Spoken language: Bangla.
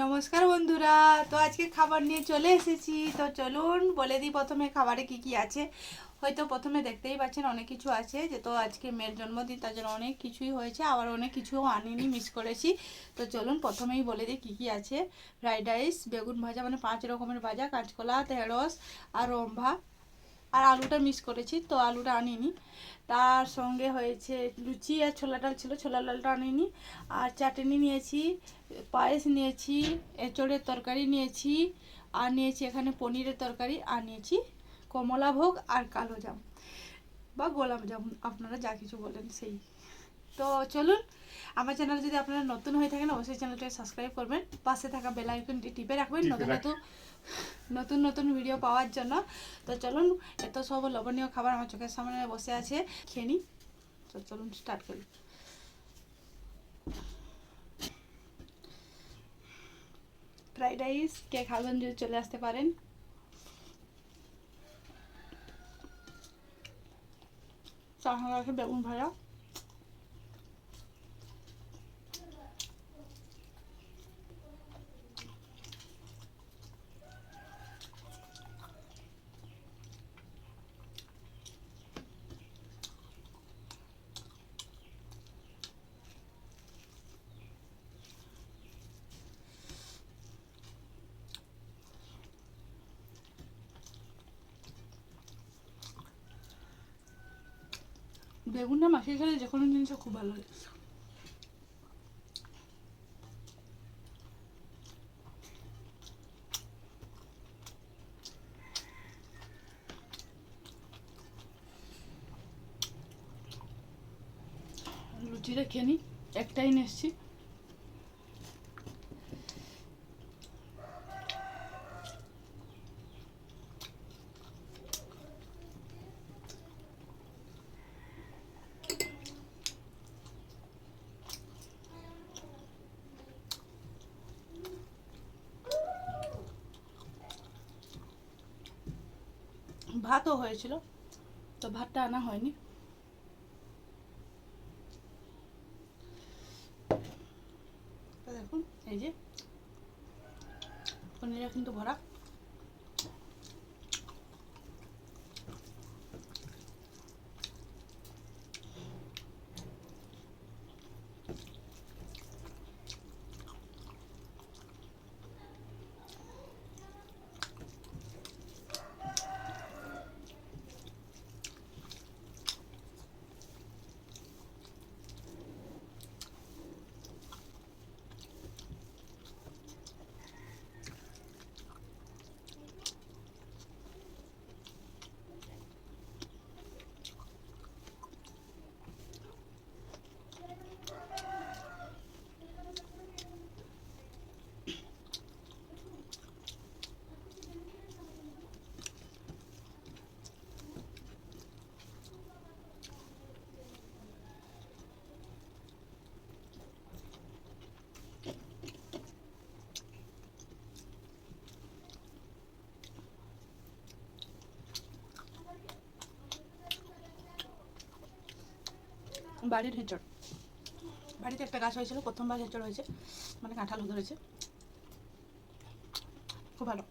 নমস্কার বন্ধুরা, তো আজকে খাবার নিয়ে চলে এসেছি। তো চলুন বলে দিই প্রথমে খাবারে কি কি আছে। হয়তো প্রথমে দেখতেই পাচ্ছেন অনেক কিছু আছে, যে তো আজকে মেয়ের জন্মদিন, তার জন্য অনেক কিছুই হয়েছে, আবার অনেক কিছুও আনিনি, মিস করেছি। তো চলুন প্রথমেই বলে দিই কি কি আছে। ফ্রাইড রাইস, বেগুন ভাজা, মানে 5 রকমের ভাজা, কাঁচকলা, ঢেঁড়স আর রম্ভা, আর আলুটা মিস করেছি, তো আলুটা আনিনি। তার সঙ্গে হয়েছে লুচি আর ছোলা ডাল ছিল, ছোলা ডালটা আনিনি। আর চাটনি নিয়েছি, পায়েস নিয়েছি, এঁচড়ের তরকারি নিয়েছি, আর নিয়েছি এখানে পনিরের তরকারি, আর নিয়েছি কমলাভোগ আর কালো জাম বা গোলাপ জামুন, আপনারা যা কিছু বলেন সেই। তো চলুন, আমার চ্যানেল যদি আপনারা নতুন হয়ে থাকেন অবশ্যই চ্যানেলটাকে সাবস্ক্রাইব করবেন, পাশে থাকা বেল আইকনটি টিপে রাখবেন নতুন নতুন ভিডিও পাওয়ার জন্য। তো চলুন, এত সব লবণীয় খাবার আমার চোখের সামনে বসে আছে, খেয়ে নিই। তো চলুন স্টার্ট করি। ফ্রাইড রাইস কে খাবেন যদি চলে আসতে পারেন। তার সঙ্গে আছে বেগুন ভাজা, বেগুনটা মাখিয়ে খেলে যে কোনো জিনিসও খুব ভালো লাগে। লুচিটা খেয়ে নিই, একটাই নিয়ে এসছি। ভাতও হয়েছিল, তো ভাতটা আনা হয়নি। তো দেখুন, এই যে পনিরটা কিন্তু ভরা। বাড়ির হেঁচড়, বাড়িতে একটা গাছ হয়েছিল, প্রথমবার হেঁচড় হয়েছে, মানে কাঁঠাল ধরেছে, খুব ভালো।